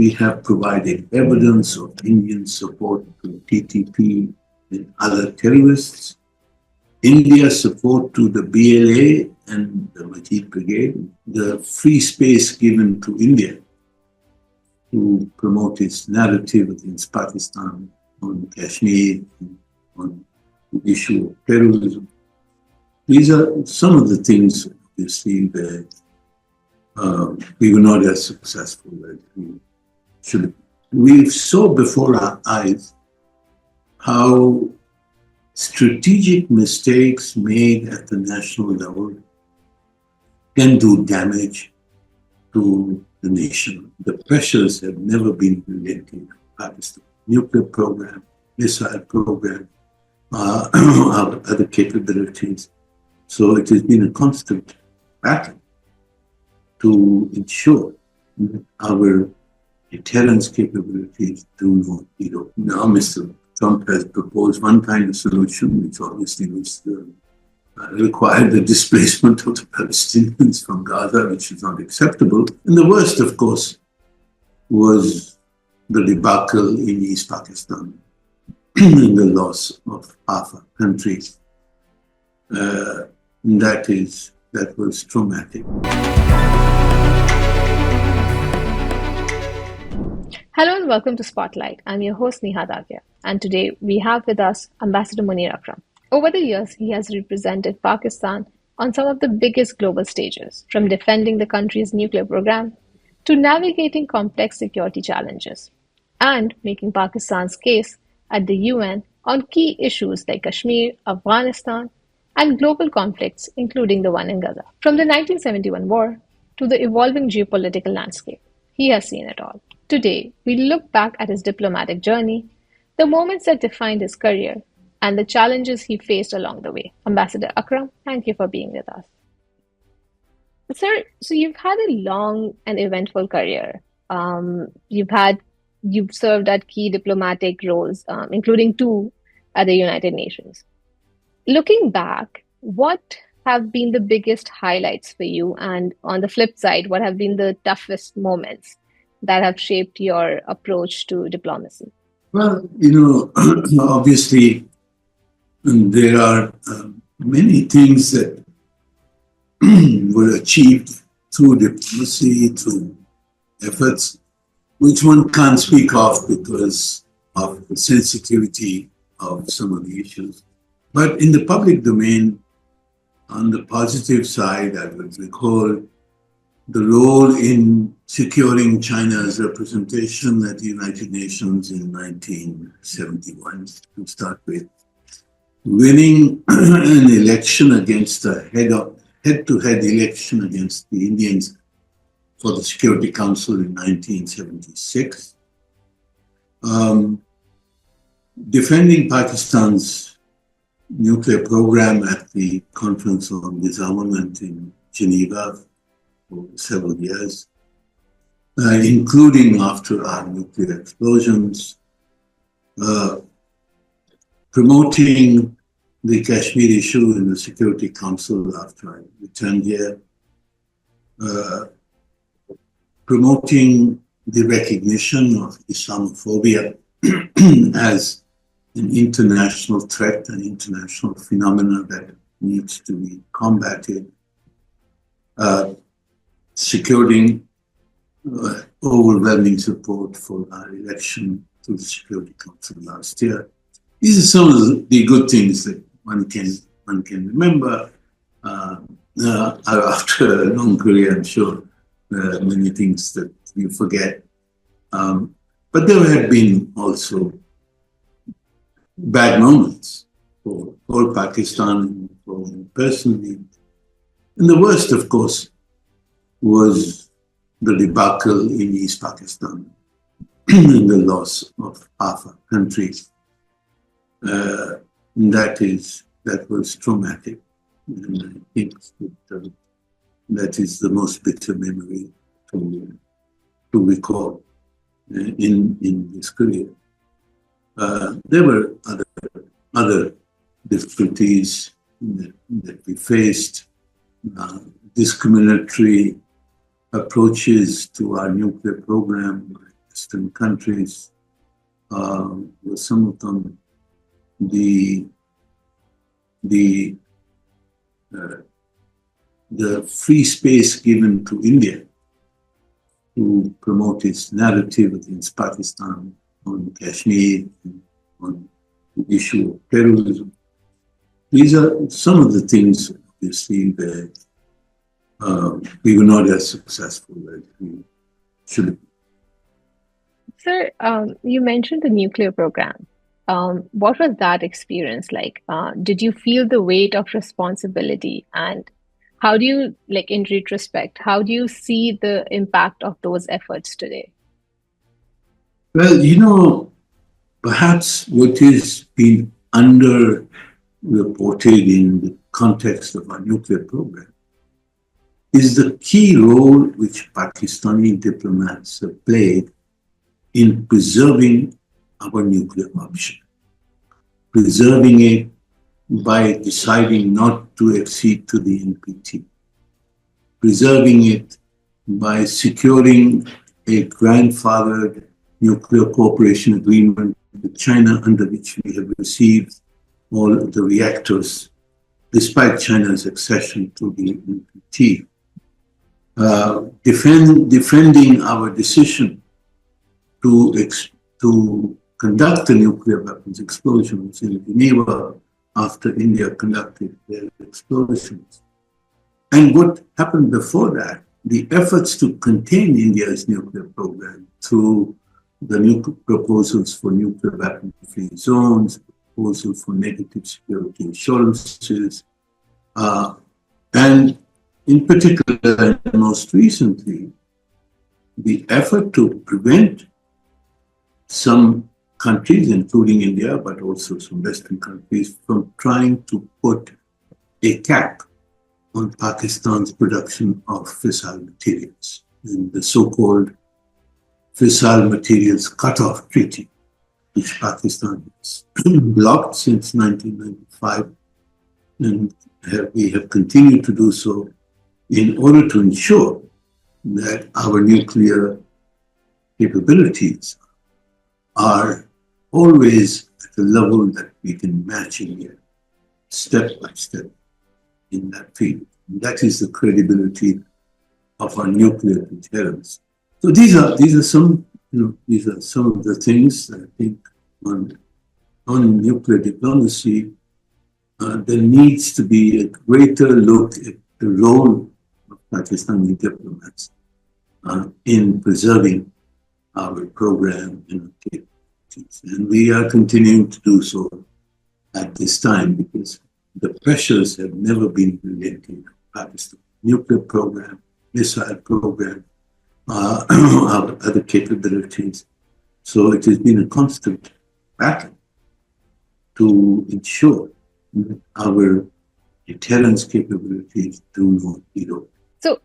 we have provided evidence of Indian support to TTP and other terrorists, India's support to the BLA and the Majid Brigade, the free space given to India to promote its narrative against Pakistan on Kashmir, on the issue of terrorism. These are some of the things, obviously, that we were not as successful as we should have. We saw before our eyes how strategic mistakes made at the national level can do damage to the nation. The pressures have never been relenting. Pakistan nuclear program, missile program, other capabilities. So it has been a constant battle to ensure that our deterrence capabilities do not erode. Now, Mr. Trump has proposed one kind of solution, which obviously was required the displacement of the Palestinians from Gaza, which is not acceptable. And the worst, of course, was the debacle in East Pakistan and the loss of half a country. That was traumatic. Hello and welcome to Spotlight. I'm your host Niha Dagia, and today we have with us Ambassador Munir Akram. Over the years, he has represented Pakistan on some of the biggest global stages, from defending the country's nuclear program to navigating complex security challenges and making Pakistan's case at the UN on key issues like Kashmir, Afghanistan, and global conflicts, including the one in Gaza. From the 1971 war to the evolving geopolitical landscape, he has seen it all. Today, we look back at his diplomatic journey, the moments that defined his career, and the challenges he faced along the way. Ambassador Akram, thank you for being with us. Sir, so you've had a long and eventful career. You've served at key diplomatic roles, including 2 at the United Nations. Looking back, what have been the biggest highlights for you? And on the flip side, what have been the toughest moments that have shaped your approach to diplomacy? Well, obviously, there are many things that were achieved through diplomacy, through efforts, which one can't speak of because of the sensitivity of some of the issues. But in the public domain, on the positive side, I would recall the role in securing China's representation at the United Nations in 1971, to start with. Winning an election against a head-to-head election against the Indians for the Security Council in 1976. Defending Pakistan's nuclear program at the Conference on Disarmament in Geneva for several years, including after our nuclear explosions, promoting the Kashmir issue in the Security Council after I returned here, promoting the recognition of Islamophobia as an international threat, an international phenomenon that needs to be combated, securing overwhelming support for our election to the Security Council last year. These are some of the good things that one can remember. After a long career, I'm sure many things that you forget. But there have been also bad moments for Pakistan, for me personally. And the worst, of course, was the debacle in East Pakistan and the loss of half a country. That was traumatic. And I think that is the most bitter memory to recall in this career. There were other difficulties that we faced, discriminatory approaches to our nuclear program by Western countries, were some of them the the uh, the free space given to India to promote its narrative against Pakistan on Kashmir, on the issue of terrorism. These are some of the things, obviously, that we were not as successful as we should have. Sir, you mentioned the nuclear program. What was that experience like? Did you feel the weight of responsibility? And how do you, like in retrospect, how do you see the impact of those efforts today? Well, perhaps what is being underreported in the context of our nuclear program is the key role which Pakistani diplomats have played in preserving our nuclear option, preserving it by deciding not to accede to the NPT, preserving it by securing a grandfathered nuclear cooperation agreement with China, under which we have received all of the reactors, despite China's accession to the NPT. Defending our decision to conduct the nuclear weapons explosions in Geneva after India conducted their explosions. And what happened before that, the efforts to contain India's nuclear program through the new proposals for nuclear weapon-free zones, proposal for negative security assurances, and in particular, and most recently, the effort to prevent some countries, including India, but also some Western countries, from trying to put a cap on Pakistan's production of fissile materials, in the so-called Fissile Materials Cutoff Treaty, which Pakistan has blocked since 1995, and we have continued to do so in order to ensure that our nuclear capabilities are always at the level that we can match India, step by step in that field. And that is the credibility of our nuclear deterrence. So these are some of the things that I think on nuclear diplomacy. There needs to be a greater look at the role of Pakistani diplomats in preserving our program and our capabilities. And we are continuing to do so at this time because the pressures have never been related to Pakistan nuclear program, missile program, our other capabilities. So it has been a constant battle to ensure that our deterrence capabilities do not erode. So,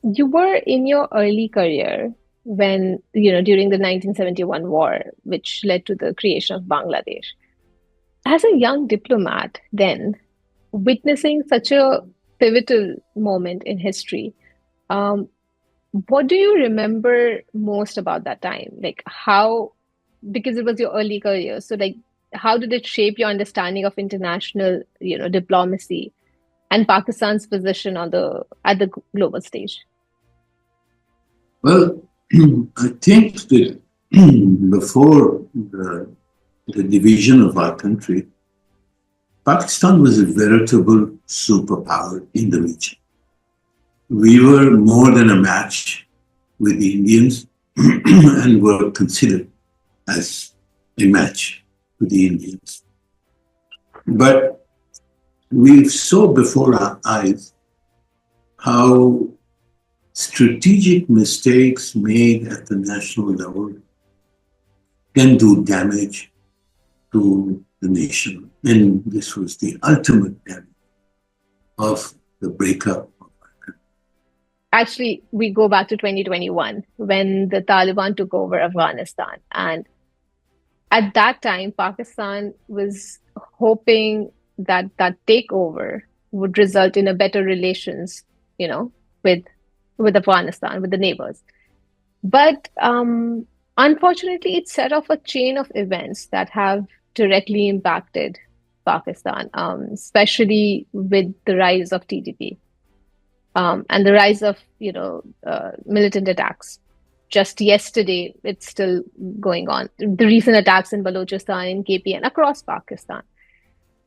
you were in your early career when, during the 1971 war, which led to the creation of Bangladesh. As a young diplomat, then, witnessing such a pivotal moment in history, what do you remember most about that time? Like because it was your early career, so like, how did it shape your understanding of international, diplomacy and Pakistan's position at the global stage? Well, I think that before the division of our country, Pakistan was a veritable superpower in the region. We were more than a match with the Indians and were considered as a match with the Indians. But we saw before our eyes how strategic mistakes made at the national level can do damage to the nation. And this was the ultimate damage of the breakup of our country. Actually, we go back to 2021 when the Taliban took over Afghanistan. And at that time, Pakistan was hoping that that takeover would result in a better relations, with Afghanistan, with the neighbors. But Unfortunately, it set off a chain of events that have directly impacted Pakistan, especially with the rise of TTP and the rise of, militant attacks. Just yesterday, it's still going on. The recent attacks in Balochistan, in KPN, across Pakistan.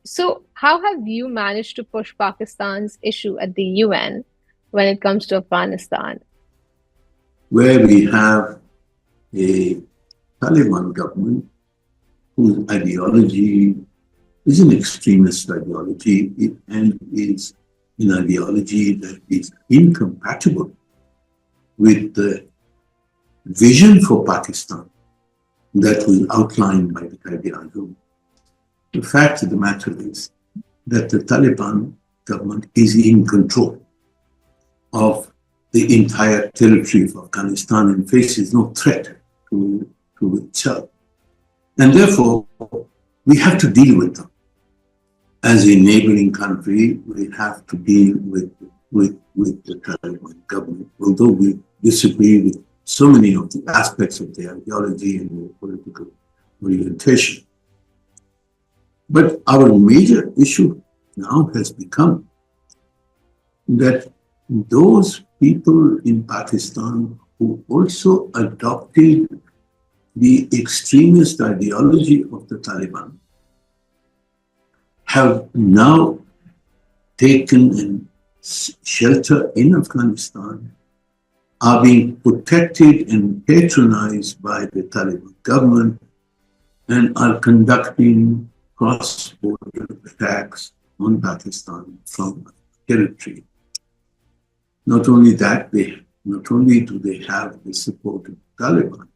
So, how have you managed to push Pakistan's issue at the UN when it comes to Afghanistan? Where we have a Taliban government whose ideology is an extremist ideology and is an ideology that is incompatible with the vision for Pakistan that was outlined by the Dagia. The fact of the matter is that the Taliban government is in control of the entire territory of Afghanistan and faces no threat to itself. And therefore, we have to deal with them. As a neighboring country, we have to deal with the Taliban government, although we disagree with so many of the aspects of their ideology and their political orientation. But our major issue now has become that those people in Pakistan who also adopted the extremist ideology of the Taliban have now taken shelter in Afghanistan, are being protected and patronized by the Taliban government, and are conducting cross-border attacks on Pakistan from territory. Not only do they have the support of the Taliban,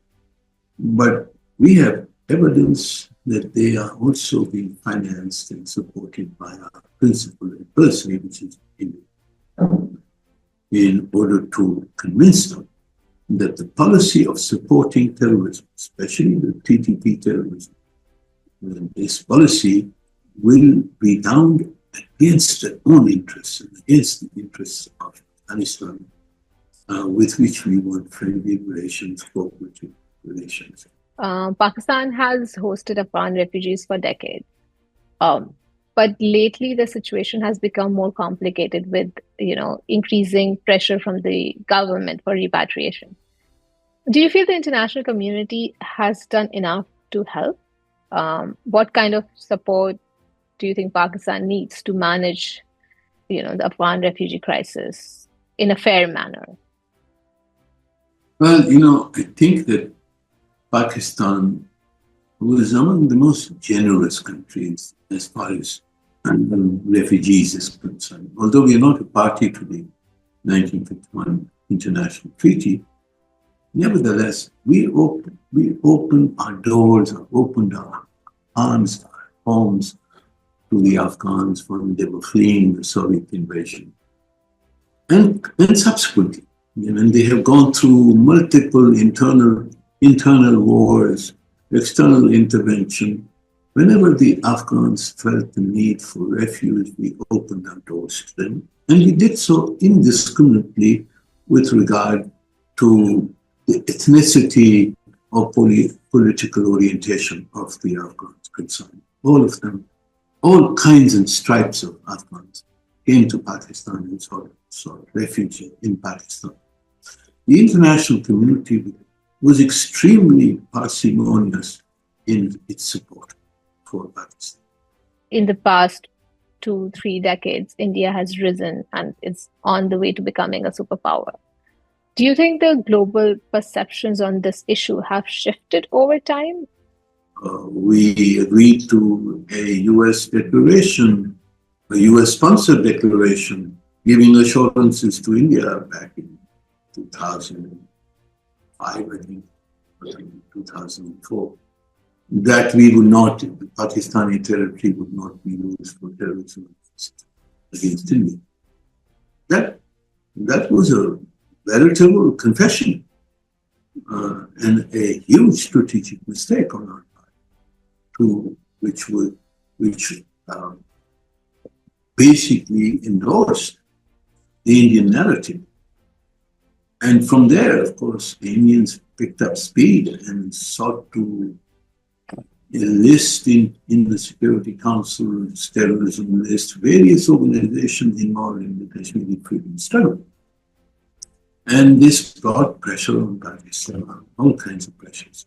but we have evidence that they are also being financed and supported by our principal adversary, which is India, in order to convince them that the policy of supporting terrorism, especially the TTP terrorism, this policy will redound against their own interests and against the interests of Afghanistan, with which we want friendly relations, cooperative relations. Pakistan has hosted Afghan refugees for decades. But lately, the situation has become more complicated with, increasing pressure from the government for repatriation. Do you feel the international community has done enough to help? What kind of support do you think Pakistan needs to manage, the Afghan refugee crisis in a fair manner? Well, I think that Pakistan was among the most generous countries as far as refugees is concerned. Although we are not a party to the 1951 International Treaty, nevertheless, we opened our doors, opened our arms, our homes to the Afghans when they were fleeing the Soviet invasion. And subsequently, they have gone through multiple internal wars, external intervention. Whenever the Afghans felt the need for refuge, we opened our doors to them. And we did so indiscriminately with regard to the ethnicity or political orientation of the Afghans concerned. All of them, all kinds and stripes of Afghans came to Pakistan and sought refuge in Pakistan. The international community was extremely parsimonious in its support for Pakistan. In the past 2-3 decades, India has risen and is on the way to becoming a superpower. Do you think the global perceptions on this issue have shifted over time? We agreed to a US declaration, a US-sponsored declaration, giving assurances to India back in 2005, I think, 2004, that we would not, the Pakistani territory would not be used for terrorism against India. That was a veritable confession and a huge strategic mistake on our part, which basically endorsed the Indian narrative. And from there, of course, the Indians picked up speed and sought to enlist in the Security Council's terrorism list various organizations involved in the Kashmiri freedom struggle. And this brought pressure on Pakistan, all kinds of pressures.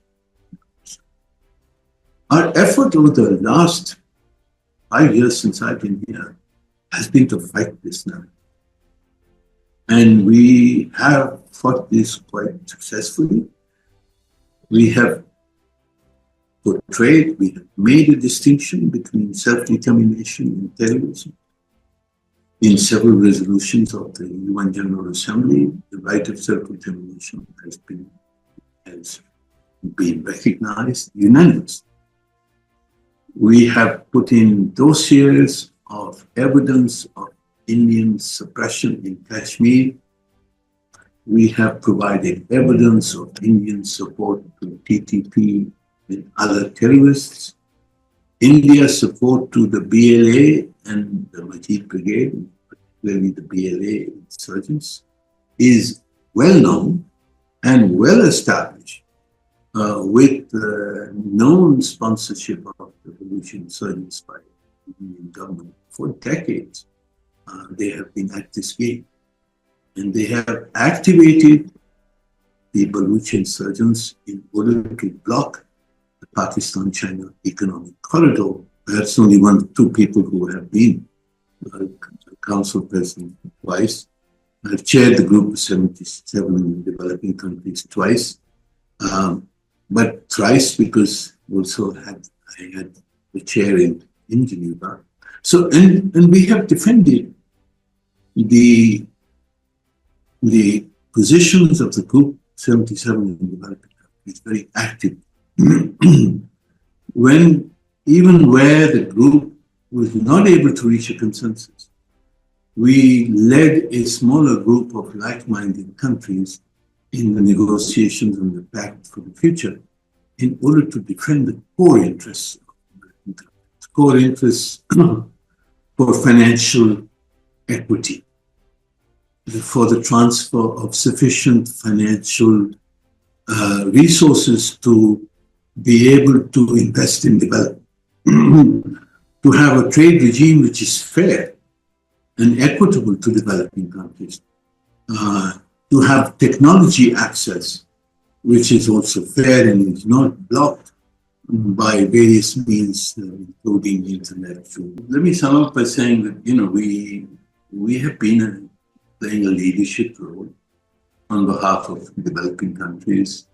Our effort over the last 5 years since I've been here has been to fight this now. And we have fought this quite successfully. We have portrayed, we have made a distinction between self-determination and terrorism. In several resolutions of the UN General Assembly, the right of self-determination has been recognized unanimously. We have put in dossiers of evidence of Indian suppression in Kashmir. We have provided evidence of Indian support to TTP and other terrorists. India's support to the BLA and the Majid Brigade, particularly the BLA insurgents, is well known and well established with known sponsorship of revolution insurgents by the Indian government for decades. They have been at this game, and they have activated the Baluchi insurgents in order to block the Pakistan-China economic corridor. Perhaps only one or two people who have been council president twice. I've chaired the group of 77 in developing countries twice, but thrice because also I had the chair in Geneva. So, and we have defended the positions of the group 77 in developing countries very active. Even where the group was not able to reach a consensus, we led a smaller group of like-minded countries in the negotiations on the Pact for the Future in order to defend the core interests of the countries, core interests for financial equity, for the transfer of sufficient financial resources to be able to invest in development, to have a trade regime which is fair and equitable to developing countries, to have technology access which is also fair and is not blocked by various means, including the internet. So let me sum up by saying that, we have been playing a leadership role on behalf of developing countries.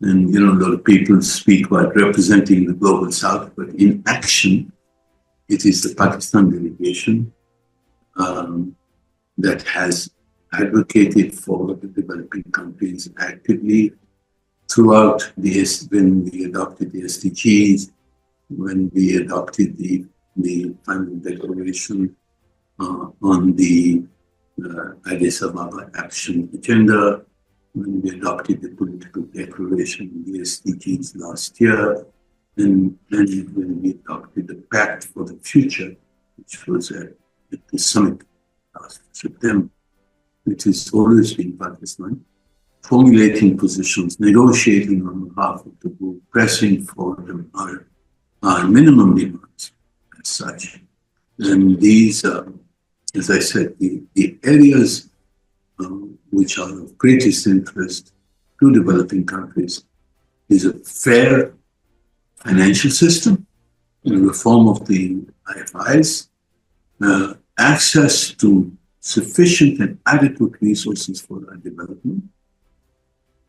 And, a lot of people speak about representing the global south, but in action, it is the Pakistan delegation that has advocated for the developing countries actively throughout when we adopted the SDGs, when we adopted the final declaration on the Addis Ababa Action Agenda, when we adopted the political declaration, the SDGs last year, and when we adopted the Pact for the Future, which was at the summit last September, which has always been Pakistan, formulating positions, negotiating on behalf of the group, pressing for them our minimum demands as such. And these, as I said, the areas which are of greatest interest to developing countries is a fair financial system, reform of the IFIs, access to sufficient and adequate resources for our development,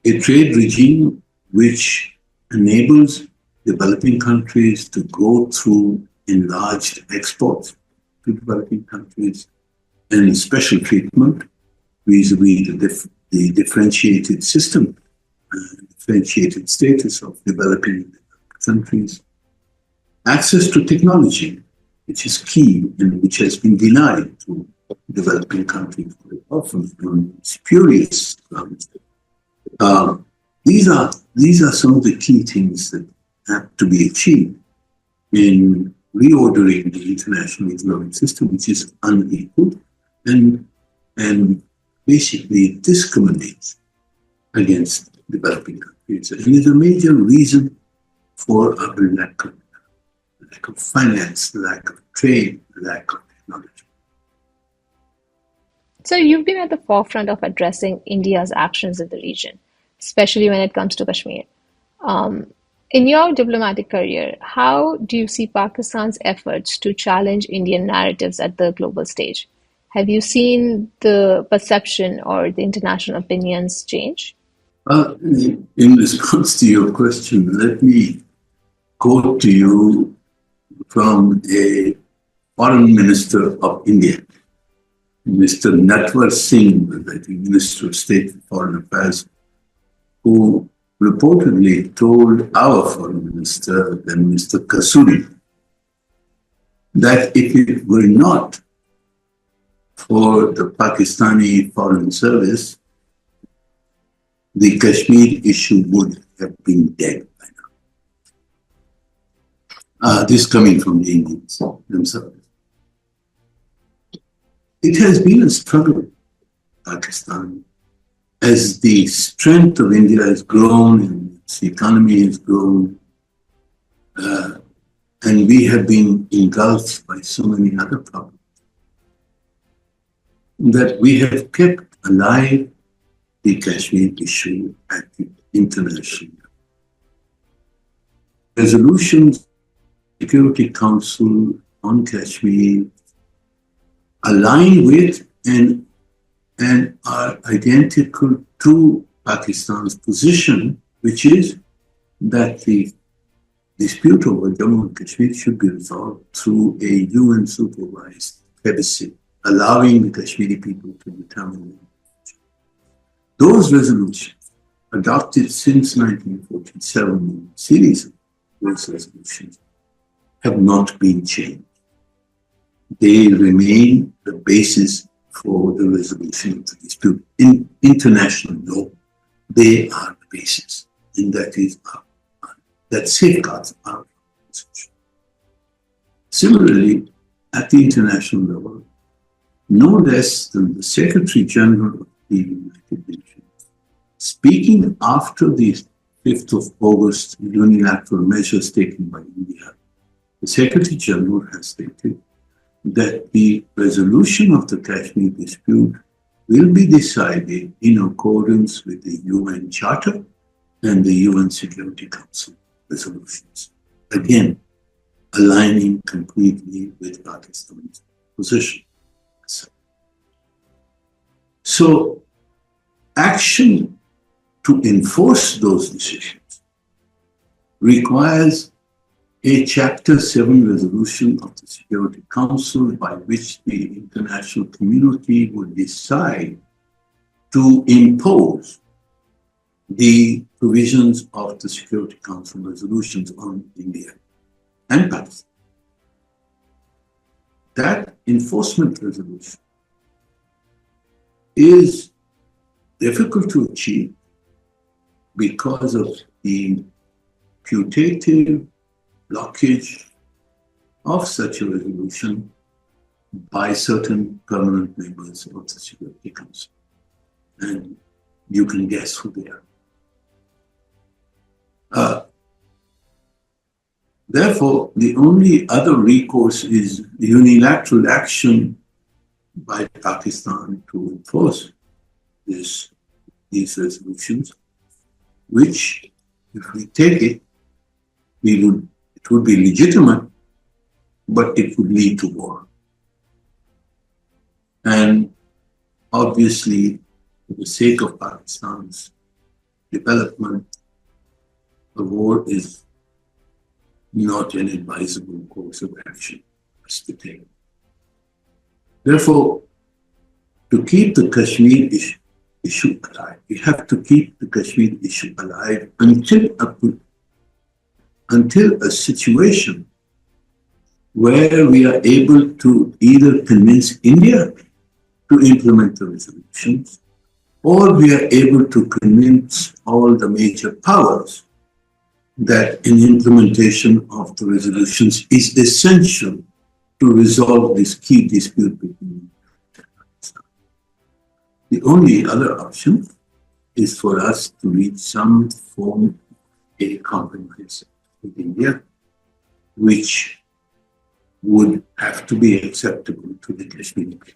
a trade regime which enables developing countries to go through enlarged exports to developing countries, and special treatment vis-a-vis the differentiated system, differentiated status of developing countries, access to technology, which is key and which has been denied to developing countries very often on spurious grounds. These are some of the key things that have to be achieved in reordering the international economic system, which is unequal and basically discriminates against developing countries. And it's a major reason for our lack of finance, lack of trade, lack of technology. So you've been at the forefront of addressing India's actions in the region, especially when it comes to Kashmir. Um, in your diplomatic career, how do you see Pakistan's efforts to challenge Indian narratives at the global stage? Have you seen the perception or the international opinions change? In response to your question, let me quote to you from a foreign minister of India, Mr. Natwar Singh, I think Minister of State for Foreign Affairs, who reportedly told our foreign minister, then Mr. Kasuri, that if it were not for the Pakistani Foreign Service, the Kashmir issue would have been dead by now. This coming from the Indians themselves. It has been a struggle in Pakistan as the strength of India has grown and its economy has grown, and we have been engulfed by so many other problems, that we have kept alive the Kashmir issue at the international level. Resolutions, Security Council on Kashmir align with and are identical to Pakistan's position, which is that the dispute over Jammu and Kashmir should be resolved through a UN-supervised plebiscite, allowing the Kashmiri people to determine. Those resolutions, adopted since 1947, a series of those resolutions, have not been changed. They remain the basis for the resolution of the dispute. In international law, they are the basis, and that safeguards our position. Similarly, at the international level, no less than the Secretary General of the United Nations, speaking after the 5th of August unilateral measures taken by India, the Secretary General has stated that the resolution of the Kashmir dispute will be decided in accordance with the UN Charter and the UN Security Council resolutions. Again, aligning completely with Pakistan's position. So, action to enforce those decisions requires a Chapter 7 resolution of the Security Council by which the international community would decide to impose the provisions of the Security Council resolutions on India and Pakistan. That enforcement resolution is difficult to achieve because of the putative blockage of such a resolution by certain permanent members of the Security Council. And you can guess who they are. Therefore, the only other recourse is unilateral action by Pakistan to enforce these resolutions, which, if we take it, it would be legitimate, but it would lead to war. And obviously, for the sake of Pakistan's development, a war is not an advisable course of action for us to take. Therefore, to keep the Kashmir issue alive, we have to keep the Kashmir issue alive until a situation where we are able to either convince India to implement the resolutions, or we are able to convince all the major powers that an implementation of the resolutions is essential to resolve this key dispute between India and Pakistan. The only other option is for us to reach some form of a compromise with India, which would have to be acceptable to the Kashmiri people.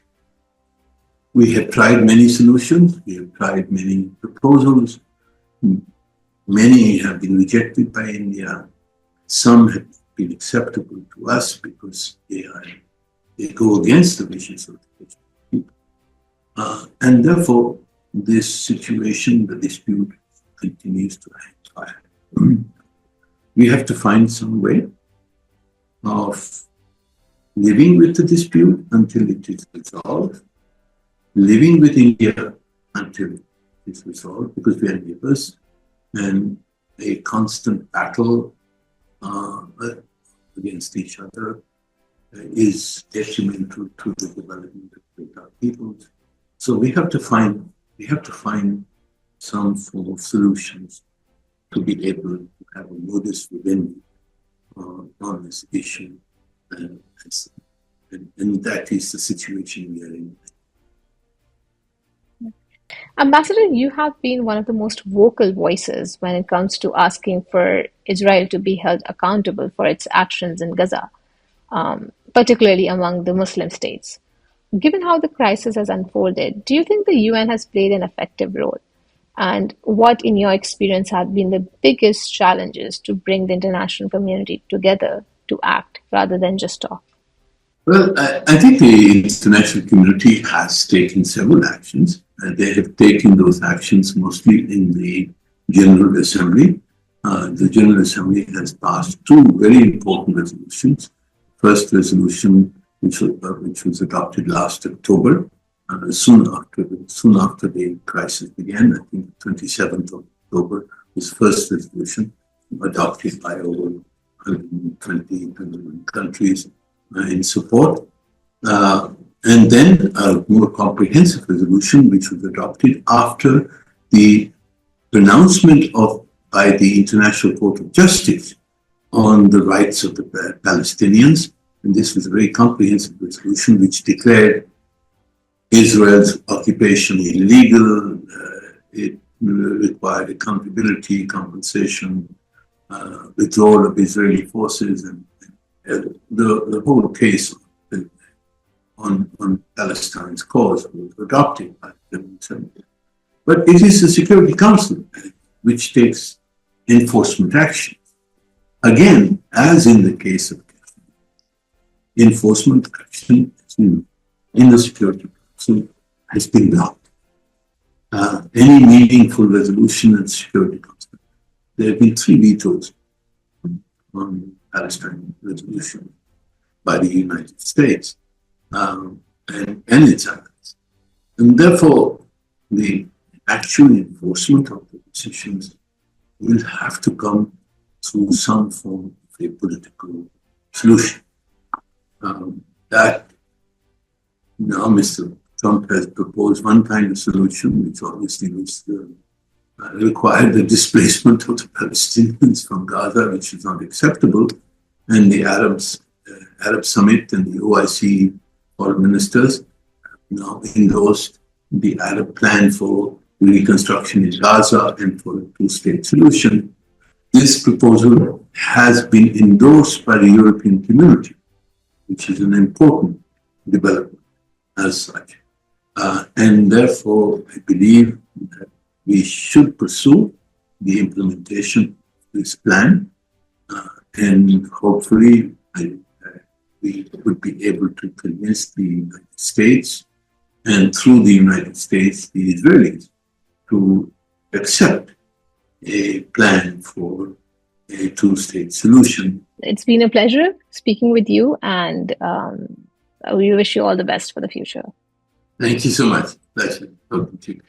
We have tried many solutions, we have tried many proposals. Many have been rejected by India. Some have been acceptable to us because they go against the wishes of the Kashmiri people. And therefore, this situation, the dispute, continues to hang fire. We have to find some way of living with the dispute until it is resolved, living with India until it is resolved, because we are neighbors, and a constant battle against each other is detrimental to the development of our peoples. So we have to find some form of solutions to be able to have a modus vivendi on this issue, and that is the situation we are in. Ambassador, you have been one of the most vocal voices when it comes to asking for Israel to be held accountable for its actions in Gaza, particularly among the Muslim states. Given how the crisis has unfolded, do you think the UN has played an effective role? And what, in your experience, have been the biggest challenges to bring the international community together to act rather than just talk? Well, I think the international community has taken several actions. They have taken those actions mostly in the General Assembly. The General Assembly has passed two very important resolutions. First resolution, which was adopted last October, soon after the crisis began. I think 27th of October was the first resolution adopted by over 120 countries in support. And then a more comprehensive resolution, which was adopted after the pronouncement by the International Court of Justice on the rights of the Palestinians. And this was a very comprehensive resolution which declared Israel's occupation illegal. It required accountability, compensation, withdrawal of Israeli forces, and the whole case on Palestine's cause was adopted by the General Assembly. But it is the Security Council which takes enforcement action. Again, as in the case of Kashmir, enforcement action in the Security Council has been blocked. Any meaningful resolution in the Security Council, there have been 3 vetoes on Palestine resolution by the United States and its allies. And therefore, the actual enforcement of the decisions will have to come through some form of a political solution. That now Mr. Trump has proposed one kind of solution, which obviously was required the displacement of the Palestinians from Gaza, which is not acceptable. And the Arab Summit and the OIC foreign ministers have now endorsed the Arab plan for reconstruction in Gaza and for a 2-state solution. This proposal has been endorsed by the European community, which is an important development as such. And therefore, I believe that we should pursue the implementation of this plan, and hopefully we would be able to convince the United States, and through the United States, the Israelis, to accept a plan for a 2-state solution. It's been a pleasure speaking with you, and we wish you all the best for the future. Thank you so much. Pleasure talking to you.